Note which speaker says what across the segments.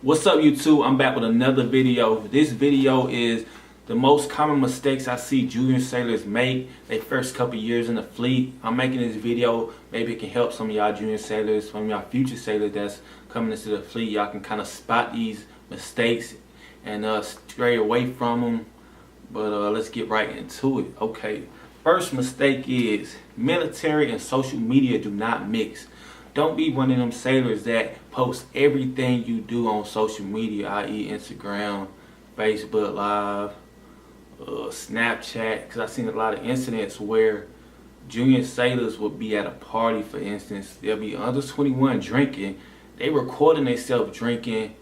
Speaker 1: What's up, YouTube? I'm back with another video. This video is the most common mistakes I see junior sailors make their first couple years in the fleet. I'm making this video, maybe it can help some of y'all junior sailors, some of y'all future sailors that's coming into the fleet. Y'all can kind of spot these mistakes and stray away from them. But let's get right into it. Okay, first mistake is military and social media do not mix. Don't be one of them sailors that post everything you do on social media, i.e. Instagram, Facebook Live, Snapchat. Because I've seen a lot of incidents where junior sailors will be at a party, for instance. They'll be under 21 drinking. They recording themselves drinking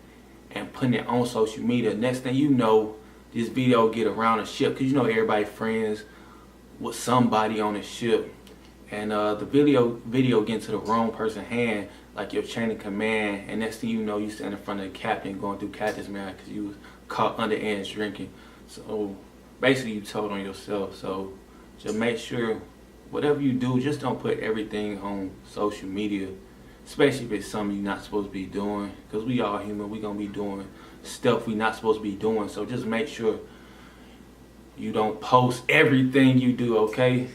Speaker 1: and putting it on social media. Next thing you know, this video get around the ship. Because you know everybody friends with somebody on the ship. And the video get into the wrong person's hand, like your chain of command, and next thing you know, you stand in front of the captain going through captain's man because you was caught underage drinking. So basically you told on yourself. So just make sure whatever you do, just don't put everything on social media, especially if it's something you're not supposed to be doing, because we all human. We gonna be doing stuff we not supposed to be doing. So just make sure you don't post everything you do, okay?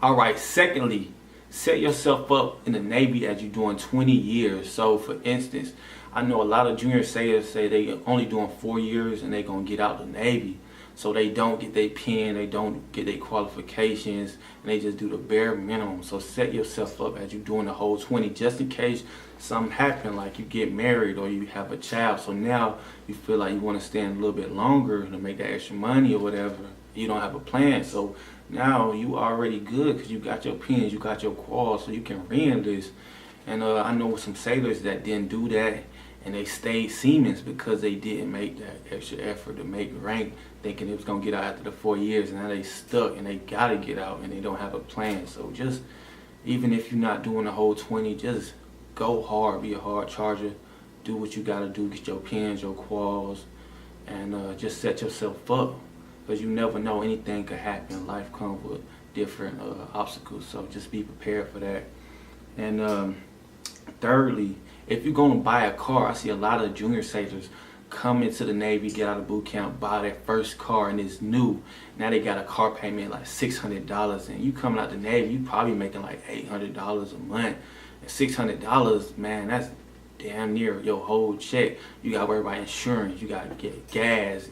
Speaker 1: Alright, secondly, set yourself up in the Navy as you're doing 20 years. So for instance, I know a lot of junior sailors say they only doing 4 years and they gonna get out the Navy. So they don't get their pen, they don't get their qualifications, and they just do the bare minimum. So set yourself up as you're doing the whole 20, just in case something happen, like you get married or you have a child. So now you feel like you want to stand a little bit longer to make that extra money or whatever. You don't have a plan. So now you already good because you got your pens, you got your quals, so you can re-enlist. And I know some sailors that didn't do that and they stayed seamen because they didn't make that extra effort to make rank, thinking it was going to get out after the 4 years, and now they stuck and they got to get out and they don't have a plan. So just, even if you're not doing the whole 20, just go hard, be a hard charger, do what you got to do, get your pens, your quals, and just set yourself up. Because you never know, anything could happen. Life comes with different obstacles, so just be prepared for that. And thirdly, if you're going to buy a car, I see a lot of junior sailors come into the Navy, get out of boot camp, buy their first car, and it's new. Now they got a car payment like $600, and you coming out the Navy, you probably making like $800 a month. And $600, man, that's damn near your whole check. You got to worry about insurance, you got to get gas,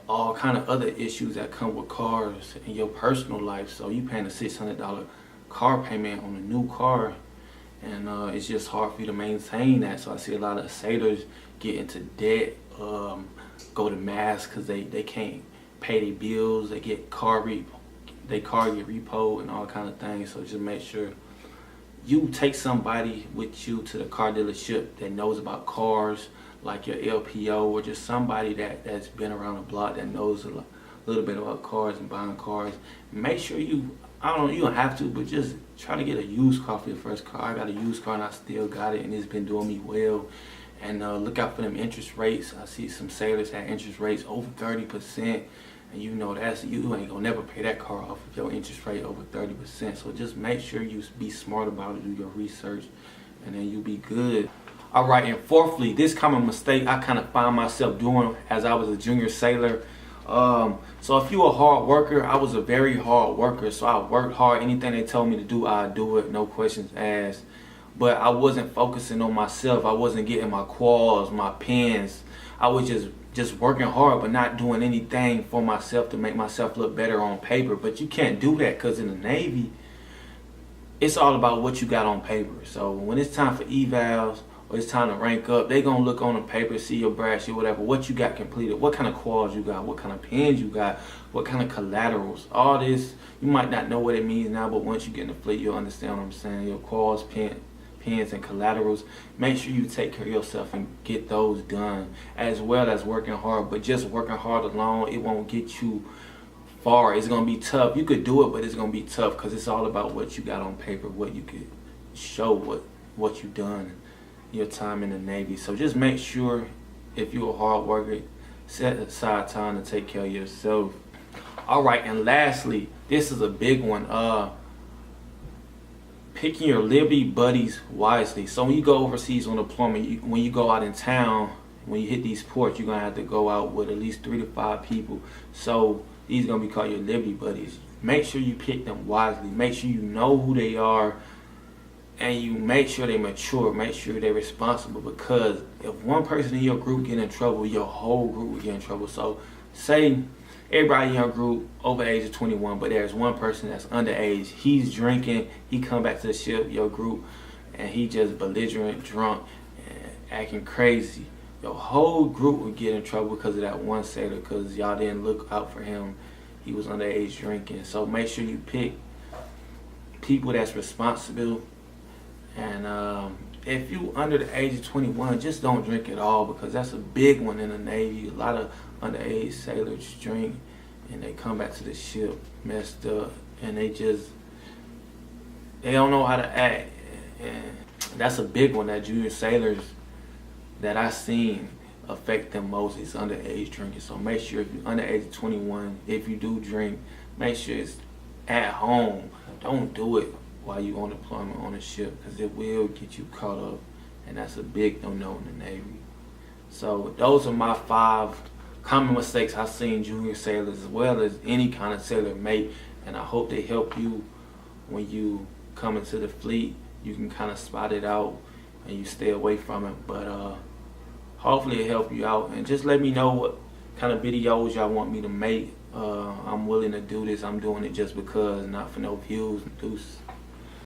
Speaker 1: all kind of other issues that come with cars in your personal life. So you paying a $600 car payment on a new car, and it's just hard for you to maintain that. So I see a lot of sailors get into debt, go to mass because they can't pay their bills. They get car get repo and all kind of things. So just make sure you take somebody with you to the car dealership that knows about cars, like your LPO, or just somebody that's been around the block that knows a little bit about cars and buying cars. Make sure you don't have to, but just try to get a used car for your first car. I got a used car and I still got it, and it's been doing me well. And look out for them interest rates. I see some sailors have interest rates over 30%, and you know you ain't gonna never pay that car off with your interest rate over 30%. So just make sure you be smart about it, do your research, and then you'll be good. Alright, and fourthly, this common mistake I kind of find myself doing as I was a junior sailor. So if you're a hard worker, I was a very hard worker. So I worked hard. Anything they told me to do, I do it, no questions asked. But I wasn't focusing on myself. I wasn't getting my quals, my pens. I was just working hard, but not doing anything for myself to make myself look better on paper. But you can't do that, because in the Navy, it's all about what you got on paper. So when it's time for evals, or it's time to rank up, they gonna look on the paper, see your brag sheet, whatever, what you got completed, what kind of quals you got, what kind of pens you got, what kind of collaterals. All this, you might not know what it means now, but once you get in the fleet, you'll understand what I'm saying. Your quals, pens, and collaterals. Make sure you take care of yourself and get those done, as well as working hard. But just working hard alone, it won't get you far. It's gonna be tough. You could do it, but it's gonna be tough, because it's all about what you got on paper, what you could show, what you done your time in the Navy. So just make sure, if you're a hard worker, set aside time to take care of yourself. Alright, and lastly, this is a big one. picking your Liberty buddies wisely. So when you go overseas on deployment, when you go out in town, when you hit these ports, you're going to have to go out with at least 3 to 5 people. So these are going to be called your Liberty buddies. Make sure you pick them wisely. Make sure you know who they are, and you make sure they mature. Make sure they're responsible, because if one person in your group get in trouble, your whole group will get in trouble. So say everybody in your group over the age of 21, but there's one person that's underage. He's drinking. He come back to the ship, your group, and he just belligerent, drunk, and acting crazy. Your whole group would get in trouble because of that one sailor, because y'all didn't look out for him. He was underage drinking. So make sure you pick people that's responsible. And if you under the age of 21, just don't drink at all, because that's a big one in the Navy. A lot of underage sailors drink and they come back to the ship messed up, and they don't know how to act. And that's a big one that junior sailors that I seen affect them most is underage drinking. So make sure if you're under age of 21, if you do drink, make sure it's at home. Don't do it while you on deployment on a ship, because it will get you caught up, and that's a big no-no in the Navy. So those are my 5 common mistakes I've seen junior sailors as well as any kind of sailor make, and I hope they help you when you come into the fleet. You can kind of spot it out and you stay away from it, but hopefully it help you out. And just let me know what kind of videos y'all want me to make. I'm willing to do this. I'm doing it just because, not for no views. Deuce.